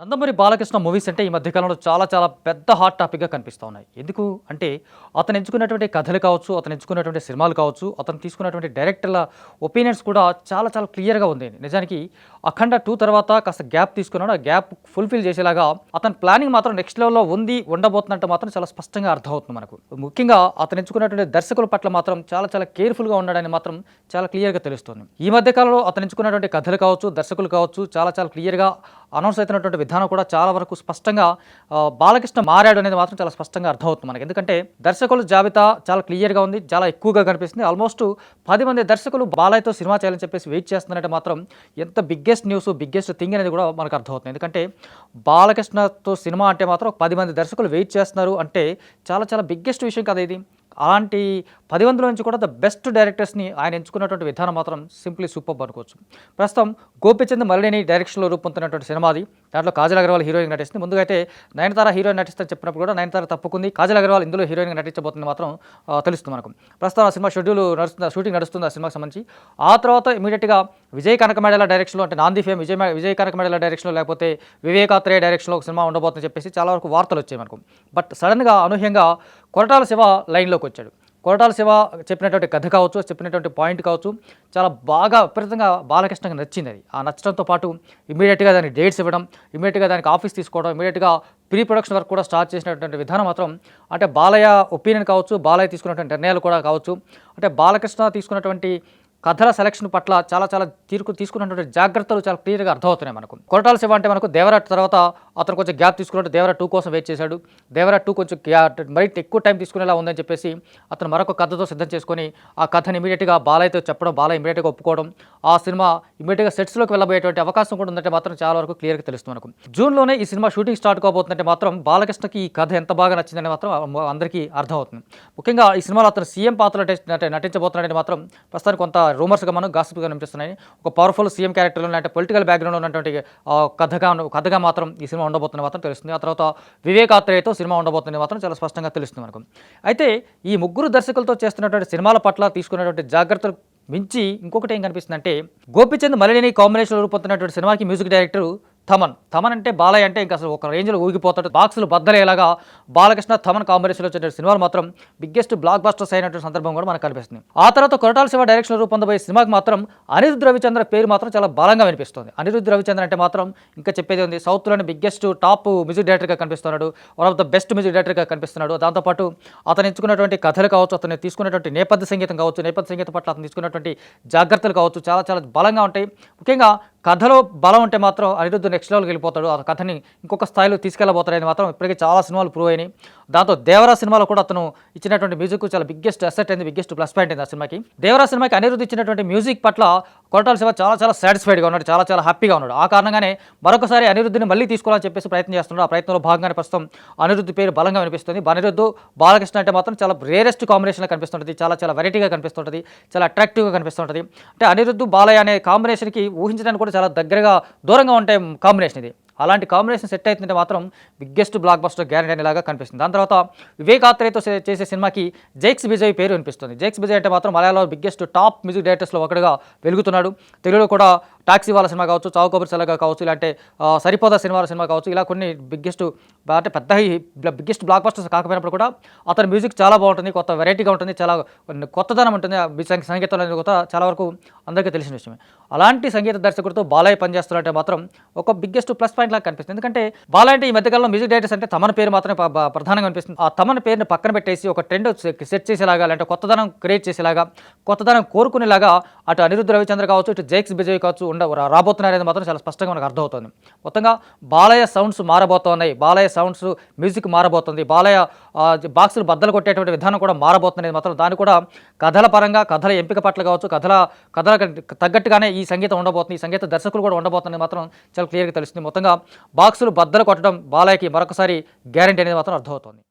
Nandamuri Balakrishna movies అంటే ఈ మధ్య కాలంలో చాలా పెద్ద హాట్ టాపిక్‌గా కనిపిస్తా ఉన్నాయి. ఎందుకు అంటే అతను ఎంచుకున్నటువంటి కథలు కావచ్చు, అతను ఎంచుకున్నటువంటి సినిమాలు కావచ్చు, అతను తీసుకున్నటువంటి డైరెక్టర్ల ఒపీనియన్స్ కూడా చాలా క్లియర్‌గా ఉంది. నిజానికి 'అఖండ 2' తర్వాత కాస్త గ్యాప్ తీసుకున్నాడు. ఆ గ్యాప్ ఫుల్‌ఫిల్ చేసేలాగా అతని ప్లానింగ్ మాత్రం నెక్స్ట్ లెవెల్‌లో ఉంది, ఉండబోతున్నట్టు మాత్రం చాలా స్పష్టంగా అర్థమవుతుంది మనకు. ముఖ్యంగా అతను ఎంచుకున్నటువంటి దర్శకుల పట్ల మాత్రం చాలా కేర్‌ఫుల్‌గా ఉన్నాడని మాత్రం చాలా క్లియర్‌గా తెలుస్తుంది. ఈ మధ్య కాలంలో అతను ఎంచుకున్నటువంటి కథలు కావచ్చు, దర్శకులు కావచ్చు చాలా క్లియర్‌గా అనౌన్స్ అవుతున్నటువంటి విధానం కూడా చాలా వరకు స్పష్టంగా బాలకృష్ణ మారాడు అనేది మాత్రం చాలా స్పష్టంగా అర్థమవుతుంది మనకి. ఎందుకంటే దర్శకుల జాబితా చాలా క్లియర్‌గా ఉంది, చాలా ఎక్కువగా కనిపిస్తుంది. ఆల్మోస్ట్ 10 మంది దర్శకులు బాలయ్యతో సినిమా చేయాలని చెప్పేసి వెయిట్ చేస్తున్నారంటే మాత్రం ఎంత బిగ్గెస్ట్ న్యూస్, బిగ్గెస్ట్ థింగ్ అనేది కూడా మనకు అర్థమవుతుంది. ఎందుకంటే బాలకృష్ణతో సినిమా అంటే మాత్రం 10 మంది దర్శకులు వెయిట్ చేస్తున్నారు అంటే చాలా బిగ్గెస్ట్ విషయం కదా ఇది. అలాంటి 10 మందిలో నుంచి కూడా ద బెస్ట్ డైరెక్టర్స్ని ఆయన ఎంచుకున్నటువంటి విధానం మాత్రం సింప్లీ సూపర్బ్ అనుకోవచ్చు. ప్రస్తుతం గోపీచంద్ మలినేని డైరెక్షన్లో రూపొందుతున్నటువంటి సినిమాది. దాంట్లో కాజల్ అగర్వాల్ హీరోయిన్గా నటిస్తుంది. ముందుగా అయితే నయనతార హీరోయిన్ నటిస్తుందని చెప్పినప్పుడు కూడా నయనతార తప్పుకుంది. కాజల్ అగర్వాల్ ఇందులో హీరోయిన్గా నటించబోతుంది మాత్రం తెలుస్తుంది మనకు. ప్రస్తుతం ఆ సినిమా షూటింగ్ నడుస్తుంది ఆ సినిమాకి సంబంధించి. ఆ తర్వాత ఇమీడియట్గా విజయ్ కనకమేడల డైరెక్షన్లో, అంటే నాంది ఫేమ్ విజయ్ కనకమేడల డైరెక్షన్లో లేకపోతే వివేకాత్రేయ డైరెక్షన్లో ఒక సినిమా ఉండబోతుందని చెప్పేసి చాలా వరకు వార్తలు వచ్చాయి మనకు. బట్ సడన్గా అనూహ్యంగా కొరటాల శివ లైన్లోకి వచ్చాడు. కొరటాల శివ చెప్పినటువంటి కథ కావచ్చు, చెప్పినటువంటి పాయింట్ కావచ్చు, చాలా బాగా విపరీతంగా బాలకృష్ణకి నచ్చింది అది. ఆ నచ్చడంతో పాటు ఇమీడియట్గా దానికి డేట్స్ ఇవ్వడం, ఇమీడియట్గా దానికి ఆఫీస్ తీసుకోవడం, ఇమీడియట్గా ప్రీ ప్రొడక్షన్ వర్క్ కూడా స్టార్ట్ చేసినటువంటి విధానం మాత్రం, అంటే బాలయ్య ఒపీనియన్ కావచ్చు, బాలయ్య తీసుకున్నటువంటి నిర్ణయాలు కూడా కావచ్చు, అంటే బాలకృష్ణ తీసుకున్నటువంటి కథల సెలక్షన్ పట్ల చాలా తీసుకున్నటువంటి జాగ్రత్తలు చాలా క్లియర్గా అర్థమవుతున్నాయి మనకు. కొరటాల శివ అంటే మనకు దేవరా తర్వాత అతను కొంచెం గ్యాప్ తీసుకున్నట్టు దేవరా 2 కోసం వెయిట్ చేశాడు. దేవరా 2 కొంచెం మరీ ఎక్కువ టైం తీసుకునేలా ఉందని చెప్పేసి అతను మరొక కథతో సిద్ధం చేసుకొని ఆ కథని ఇమీడియట్గా బాలయ్యతో చెప్పడం, బాలయ్య ఇమీడియట్గా ఒప్పుకోవడం, ఆ సినిమా ఇమీడియట్గా సెట్స్లోకి వెళ్ళబోయేటువంటి అవకాశం కూడా ఉందంటే మాత్రం చాలా వరకు క్లియర్గా తెలుస్తుంది మనకు. జూన్లోనే ఈ సినిమా షూటింగ్ స్టార్ట్ కాబోతుందంటే మాత్రం బాలకృష్ణకి ఈ కథ ఎంత బాగా నచ్చిందని మాత్రం అందరికీ అర్థమవుతుంది. ముఖ్యంగా ఈ సినిమాలో అతను సీఎం పాత్రలో నటించబోతున్నాడని మాత్రం ప్రస్తుతానికి కొంత రూమర్స్గా మనం గాసిప్గా కనిపిస్తున్నాయి. ఒక పవర్ఫుల్ సీఎం క్యారెక్టర్లో అంటే పొలిటికల్ బ్యాక్గ్రౌండ్ ఉన్నటువంటి కథగా మాత్రం ఈ సినిమా ఉండబోతుంది మాత్రం తెలుస్తుంది. ఆ తర్వాత వివేకాత్రేయతో సినిమా ఉండబోతుంది మాత్రం చాలా స్పష్టంగా తెలుస్తుంది మనకు. అయితే ఈ ముగ్గురు దర్శకులతో చేస్తున్నటువంటి సినిమాల పట్ల తీసుకున్నటువంటి జాగ్రత్తలు మించి ఇంకొకటి ఏం కనిపిస్తుందంటే, గోపీచంద్ మలినేని కాంబినేషన్లో రూపొందుతున్నటువంటి సినిమాకి మ్యూజిక్ డైరెక్టర్ థమన్ అంటే బాలయ్య అంటే ఇంకా అసలు ఒక రేంజ్లో ఊగిపోతాడు. బాక్సులు బద్దలయ్యేలాగా బాలకృష్ణ థమన్ కాంబినేషన్లో వచ్చే సినిమాలు మాత్రం బిగ్గెస్ట్ బ్లాక్ బస్టర్స్ అయినటువంటి సందర్భం కూడా మనకు కనిపిస్తుంది. ఆ తర్వాత కొరటాల శివ డైరెక్షన్లో రూపొందబోయే సినిమాకి మాత్రం అనిరుద్ధ్ రవిచంద్ర పేరు మాత్రం చాలా బలంగా వినిపిస్తుంది. అనిరుద్ధ్ రవిచంద్ర అంటే మాత్రం ఇంకా చెప్పేది ఉంది, సౌత్లోని బిగ్గెస్ట్ టాప్ మ్యూజిక్ డైరెక్టర్గా కనిపిస్తున్నాడు, one of the best music డైరెక్టర్గా కనిపిస్తున్నాడు. దాంతోపాటు అతను ఎంచుకున్నటువంటి కథలు కావచ్చు, అతను తీసుకున్నటువంటి నేపథ్య సంగీతం కావచ్చు, నేపథ్య సంగీతం పట్ల అతను తీసుకున్నటువంటి జాగ్రత్తలు కావచ్చు చాలా బలంగా ఉంటాయి. ముఖ్యంగా కథలో బలం ఉంటే మాత్రం అనిరుద్ధ్ నెక్స్ట్ లెవెల్కి వెళ్ళిపోతాడు. ఆ కథని ఇంకొక స్థాయిలో తీసుకెళ్ళబోతాడని మాత్రం ఇప్పటికే చాలా సినిమాలు ప్రూవ్ అయినాయి. దాంతో దేవరా సినిమాలో కూడా అతను ఇచ్చినటువంటి మ్యూజిక్ చాలా బిగ్గెస్ట్ అసెట్ అయింది, బిగ్గెస్ట్ ప్లస్ పాయింట్ అయింది ఆ సినిమాకి. దేవరా సినిమాకి అనిరుద్ధ్ ఇచ్చినటువంటి మ్యూజిక్ పట్ల కొరటాల శివ చాలా సాటిస్ఫైడ్గా ఉన్నాడు, చాలా హ్యాపీగా ఉన్నాడు. ఆ కారణంగానే మరొకసారి అనిరుద్ధిని మళ్ళీ తీసుకోవాలని చెప్పేసి ప్రయత్నం చేస్తున్నాడు. ఆ ప్రయత్నంలో భాగంగానే ప్రస్తుతం అనిరుద్ధ్ పేరు బలంగా వినిపిస్తుంది. అనిరుద్ధ్ బాలకృష్ణ అంటే మాత్రం చాలా రేరెస్ట్ కాంబినేషన్గా కనిపిస్తుంటుంది, చాలా వెరైటీగా కనిపిస్తుంటుంది, చాలా అట్రాక్టివ్గా కనిపిస్తుంటుంది. అంటే అనిరుద్ధ్ బాలయ్య అనే కాంబినేషన్కి ఊహించడానికి కూడా చాలా దూరంగా ఉంటే కాంబినేషన్ ఇది. అలాంటి కాంబినేషన్ సెట్ అవుతుంటే మాత్రం బిగ్గెస్ట్ బ్లాక్ బస్టర్ గ్యారెంటీ అనేలాగా కనిపిస్తుంది. దాని తర్వాత వివేకాత్రేయతో చేసే సినిమాకి జైక్స్ విజయ్ పేరు వినిపిస్తుంది. జైక్స్ విజయ్ అంటే మాత్రం మలయాళంలో బిగ్గెస్ట్ టాప్ మ్యూజిక్ డైరెక్టర్స్లో ఒకటిగా వెలుగుతున్నాడు. తెలుగులో కూడా టాక్సీ వాళ్ళ సినిమా కావచ్చు, చావు కబుర్ సెలగా కావచ్చు, ఇలాంటి సరిపోదా సినిమా కావచ్చు, ఇలా కొన్ని బిగ్గెస్ట్ అంటే బిగ్గెస్ట్ బ్లాక్ బస్టర్స్ కాకపోయినప్పుడు కూడా అతని మ్యూజిక్ చాలా బాగుంటుంది, కొత్త వెరైటీగా ఉంటుంది, చాలా కొత్తదనం ఉంటుంది. సంగీతంలో కూడా చాలా వరకు అందరికీ తెలిసిన విషయమే. అలాంటి సంగీత దర్శకుడితో బాలయ్య పనిచేస్తున్నారంటే మాత్రం ఒక బిగ్గెస్ట్ ప్లస్ పాయింట్ లాగా కనిపిస్తుంది. ఎందుకంటే బాలయ్య అంటే ఈ మధ్యకాలంలో మ్యూజిక్ డైరెక్టర్స్ అంటే తమన్ పేరు మాత్రమే ప్రధానంగా కనిపిస్తుంది. ఆ తమన్ పేరుని పక్కన పెట్టేసి ఒక ట్రెండ్ సెట్ చేసేలాగా, అంటే కొత్తదనం క్రియేట్ చేసేలాగా, కొత్తదనం కోరుకునేలాగా అటు అనిరుద్ధ్ రవిచంద్ర కావచ్చు, ఇటు జైక్స్ విజయ్ కావచ్చు రాబోతున్నారనేది మాత్రం చాలా స్పష్టంగా మనకు అర్థమవుతుంది. మొత్తంగా బాలయ్య సౌండ్స్ మారబోతున్నాయి, బాలయ్య సౌండ్స్ మ్యూజిక్ మారబోతుంది, బాలయ్య బాక్సులు బద్దలు కొట్టేటువంటి విధానం కూడా మారబోతున్నది మాత్రం. దాన్ని కూడా కథల పరంగా, కథల ఎంపిక పట్ల కావచ్చు, కథల తగ్గట్టుగానే ఈ సంగీతం ఉండబోతుంది, ఈ సంగీత దర్శకులు కూడా ఉండబోతున్నది మాత్రం చాలా క్లియర్గా తెలుస్తుంది. మొత్తంగా బాక్సులు బద్దలు కొట్టడం బాలయ్యకి మరొకసారి గ్యారెంటీ అనేది మాత్రం అర్థమవుతుంది.